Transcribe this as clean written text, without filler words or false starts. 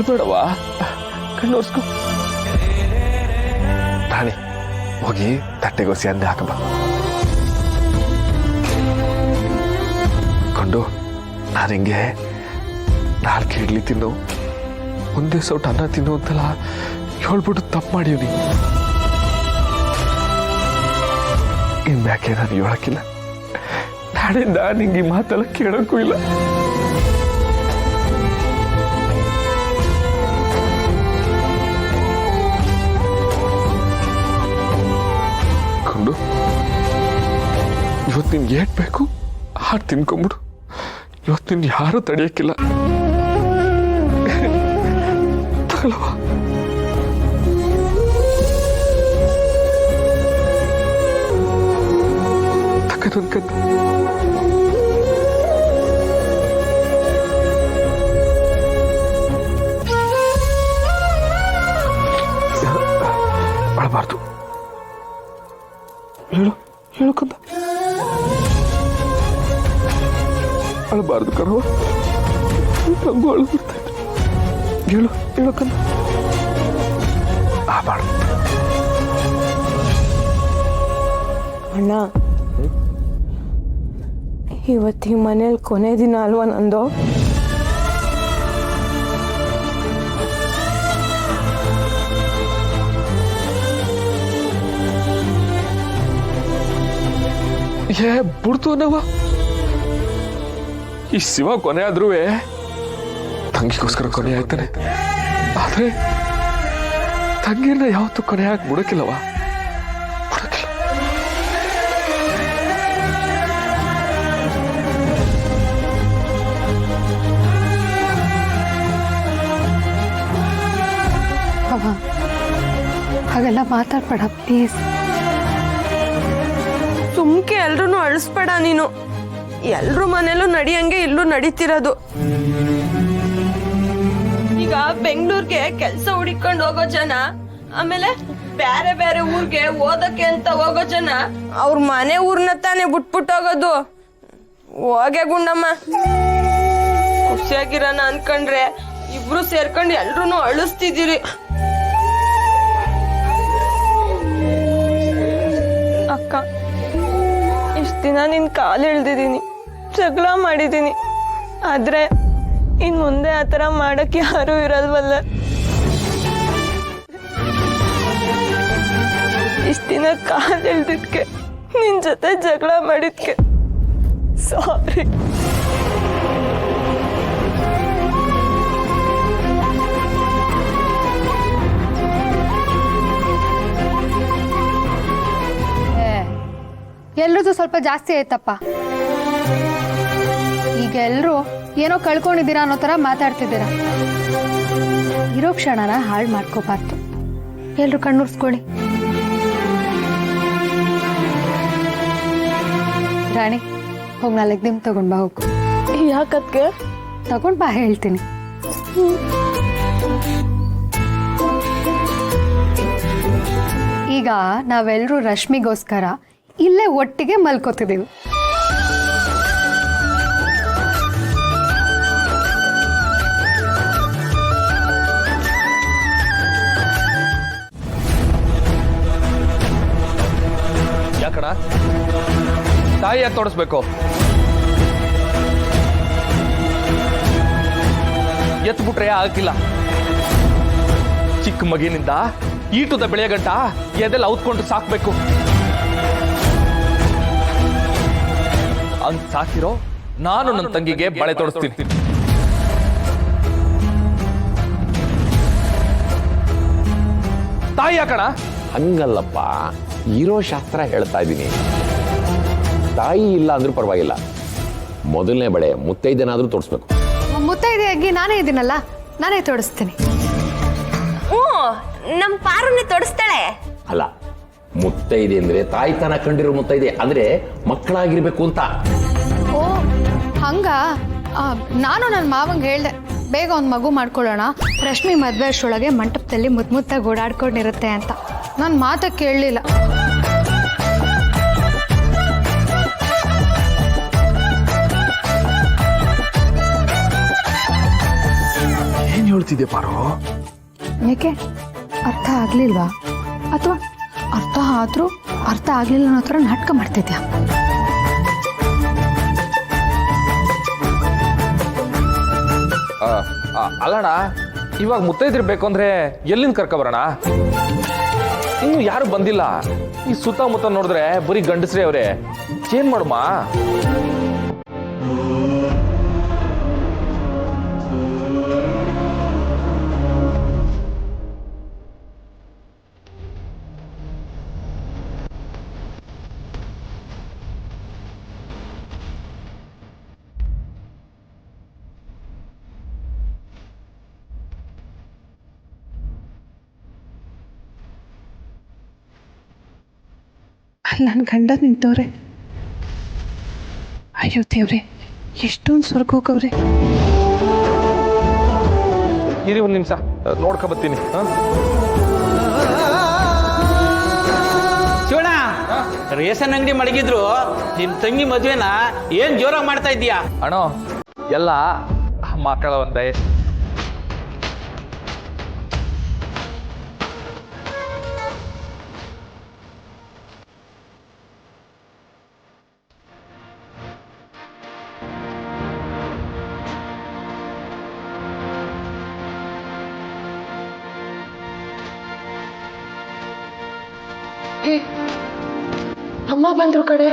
ಅಳ್ಬೇಡವಾ, ಕಣ್ಣೋರ್ಸ್ಕೊ. ರಾಣಿ ಹೋಗಿ ತಟ್ಟೆಗೋಸಿ ಅಂದೆ ಹಾಕಬ. ಕೊಂಡು ನಾನು ಹಿಂಗೆ ನಾಲ್ಕು ಇಡ್ಲಿ ತಿನ್ನು, ಒಂದೇ ಸೌಟ್ ಅನ್ನ ತಿನ್ನು ಅಂತಲ್ಲ ಹೇಳ್ಬಿಟ್ಟು ತಪ್ಪು ಮಾಡಿವ್ನಿ. ಇನ್ಯಾಕೆ ನಾನು ಹೇಳಕ್ಕಿಲ್ಲ. ನಾಡಿಂದ ನಿಂಗೆ ಈ ಮಾತೆಲ್ಲ ಕೇಳಕ್ಕೂ ಇಲ್ಲ. ಕೊಂಡು ಇವತ್ತು ನಿನ್ಗೆ ಏಟ್ ಬೇಕು ಹಾಡು ತಿನ್ಕೊಂಬಿಡು. ಇವತ್ತು ನಿನ್ ಯಾರು ತಡೆಯಕ್ಕಿಲ್ಲ. ತಗೊಳವಾ. ತಕ್ಕದೊಂದ್ಕಂತ ಅಳಬಾರ್ದು. ಹೇಳು ಹೇಳು ಕಂದ, ಅಳಬಾರ್ದು ಕಣವ. ನಂಗೂ ಅಳು ಬರ್ತಾ ಇತ್ತು. ಹೇಳು ಹೇಳು ಕಂದ, ಅಳಬಾರ್ದು. ಅಣ್ಣ, ಇವತ್ತಿ ಮನೇಲಿ ಕೊನೆ ದಿನ ಅಲ್ವಾ ನಂದು? ಏ ಬಿಡ್ತು ಅನ್ನವ. ಈ ಶಿವ ಕೊನೆ ಆದ್ರೂ ತಂಗಿಗೋಸ್ಕರ ಕೊನೆ ಆಗ್ತಾನೆ. ಆದ್ರೆ ತಂಗಿನ ಯಾವತ್ತೂ ಕೊನೆ ಹಾಕಿ ಬಿಡಕ್ಕಿಲ್ಲವಾ, ಬಿಡಕ್ಕಿಲ್ಲ. ಅವ ಹಾಗೆಲ್ಲ ಮಾತಾಡ್ಬೇಡ ಪ್ಲೀಸ್. ಸುಮ್ಕೆ ಎಲ್ರೂ ಅಳಿಸ್ಬೇಡ ನೀನು. ಎಲ್ರೂ ಮನೇಲೂ ನಡಿಯಂಗೆ ಇಲ್ಲೂ ನಡೀತಿರೋದು. ಈಗ ಬೆಂಗಳೂರಿಗೆ ಕೆಲ್ಸ ಹುಡಿಕೊಂಡು ಹೋಗೋ ಜನ, ಆಮೇಲೆ ಬೇರೆ ಬೇರೆ ಊರ್ಗೆ ಓದಕ್ಕೆ ಅಂತ ಹೋಗೋ ಜನ ಅವ್ರ ಮನೆ ಊರ್ನ ತಾನೇ ಬಿಟ್ಬಿಟ್ಟು ಹೋಗೋದು. ಹೋಗೆ ಗುಂಡಮ್ಮ, ಖುಷಿಯಾಗಿರೋಣ ಅನ್ಕೊಂಡ್ರೆ ಇಬ್ರು ಸೇರ್ಕೊಂಡು ಎಲ್ರೂ ಅಳಿಸ್ತಿದ್ದೀರಿ. ಅಕ್ಕ, ಇಷ್ಟ ದಿನ ನಿನ್ ಕಾಲು ಎಳ್ದಿದ್ದೀನಿ, ಜಗಳ ಮಾಡಿದ್ದೀನಿ. ಆದ್ರೆ ಇನ್ ಮುಂದೆ ಆತರ ಮಾಡಕ್ ಯಾರು ಇರಲ್ವಲ್ಲ. ಇಷ್ಟ ದಿನ ಕಾಲು ಎಳ್ದಿದ್ಕೆ, ನಿನ್ ಜೊತೆ ಜಗಳ ಮಾಡಿದ್ಕೆ ಸಾರಿ. ಎಲ್ರದ್ದು ಸ್ವಲ್ಪ ಜಾಸ್ತಿ ಆಯ್ತಪ್ಪ. ಈಗ ಎಲ್ರು ಏನೋ ಕಳ್ಕೊಂಡಿದ್ದೀರಾ ಅನ್ನೋ ತರ ಮಾತಾಡ್ತಿದ್ದೀರಾ. ಇರೋ ಕ್ಷಣನ ಹಾಳು ಮಾಡ್ಕೋಬಾರ್ದು. ಎಲ್ರು ಕಣ್ಣುರ್ಸ್ಕೊಳ್ಳಿ. ರಾಣಿ, ಹೋಗಿ 4 ದಿನ ತಗೊಂಡ್ ಬಾ. ಹೋಗು. ಯಾಕತ್ಗೆ? ತಗೊಂಡ್ ಬಾ, ಹೇಳ್ತೀನಿ. ಈಗ ನಾವೆಲ್ಲರೂ ರಶ್ಮಿಗೋಸ್ಕರ ಇಲ್ಲೇ ಒಟ್ಟಿಗೆ ಮಲ್ಕೋತಿದ್ದೀವಿ. ಯಾಕಣ ತಾಯಿ ಯಾಕೆ ತೋಡಿಸ್ಬೇಕು? ಎತ್ಬಿಟ್ರೆ ಆಗಿಲ್ಲ. ಚಿಕ್ಕ ಮಗಿನಿಂದ ಈಟುದ ಬೆಳೆಯ ಗಂಟ ಎದೆಲ್ಲ ಔತ್ಕೊಂಡು ಸಾಕ್ಬೇಕು. ಅಂತ ಸಾಕಿರೋ ನಾನು ನನ್ನ ತಂಗಿಗೆ ಬಳೆ ತೋಡಿಸ್ತೀನಿ. ತಾಯಿ ಯಾಕಣ? ಹಂಗಲ್ಲಪ್ಪ, ಇರೋ ಶಾಸ್ತ್ರ ಹೇಳ್ತಾ ಇದ್ದೀನಿ. ತಾಯಿ ಇಲ್ಲ ಅಂದ್ರೂ ಪರವಾಗಿಲ್ಲ, ಮೊದಲನೇ ಬಳೆ ಮುತ್ತೈದೆನಾದ್ರೂ ತೋರಿಸ್ಬೇಕು. ಮುತ್ತೈದೆಯಾಗಿ ನಾನೇ ಇದ್ದೀನಲ್ಲ, ನಾನೇ ತೋರಿಸ್ತೀನಿ. ನಮ್ ಪಾರುನೇ ತೋರಿಸ್ತಾಳೆ. ಅಲ್ಲ, ಮುತ್ತೈದೆ ಅಂದ್ರೆ ತಾಯ್ತನ ಕಂಡಿರೋ ಮುತ್ತೈದೆ ಅಂದ್ರೆ ಮಕ್ಕಳಾಗಿರ್ಬೇಕು ಅಂತ. ಓ ಹಂಗ? ನಾನು ನನ್ನ ಮಾವಂಗೆ ಹೇಳ್ದೆ, ಬೇಗ ಒಂದು ಮಗು ಮಾಡ್ಕೊಳ್ಳೋಣ, ರಶ್ಮಿ ಮದ್ವೆ ಅಷ್ಟರೊಳಗೆ ಮಂಟಪದಲ್ಲಿ ಮುತ್ತಾಗಿ ಓಡಾಡ್ಕೊಂಡಿರುತ್ತೆ ಅಂತ. ನನ್ನ ಮಾತ ಕೇಳಲಿಲ್ಲ. ಏನ್ ಹೇಳ್ತಿದ್ದೆ ಪಾರು? ಯಾಕೆ ಅರ್ಥ ಆಗ್ಲಿಲ್ವಾ? ಅಥವಾ ಅರ್ಥ ಆದ್ರೂ ಅರ್ಥ ಆಗ್ಲಿಲ್ಲ ಅನ್ನೋ ಥರ ನಾಟಕ ಮಾಡ್ತಿದ್ಯಾ? ಅಲ್ಲಣ್ಣ, ಇವಾಗ ಮುತ್ತೈದಿರ್ಬೇಕು ಅಂದ್ರೆ ಎಲ್ಲಿಂದ ಕರ್ಕೊಬರೋಣ? ಇನ್ನು ಯಾರು ಬಂದಿಲ್ಲ. ಈ ಸುತ್ತಮುತ್ತ ನೋಡಿದ್ರೆ ಬರೀ ಗಂಡಸ್ರೇ ಅವ್ರೆ. ಏನ್ ಮಾಡುಮ್ಮ? ನನ್ನ ಗಂಡ ನಿಂತವ್ರೆ. ಅಯ್ಯೋ ದೇವ್ರೆ, ಎಷ್ಟೊಂದು ಸ್ವರ್ಗ ಹೋಗವ್ರೆ. ಇರಿ ಒಂದು ನಿಮಿಷ, ನೋಡ್ಕೊ ಬರ್ತೀನಿ. ಶಿವಣ್ಣ, ರೇಷನ್ ಅಂಗಡಿ ಮಡಗಿದ್ರು ನಿಮ್ ತಂಗಿ ಮದ್ವೆನ ಏನ್ ಜೋರಾಗಿ ಮಾಡ್ತಾ ಇದ್ದೀಯಾ? ಅಣ್ಣ, ಎಲ್ಲ ಮಕ್ಕಳ ಒಂದೇ. ಅಮ್ಮ ಬಂದ್ರು ಕಡೆ.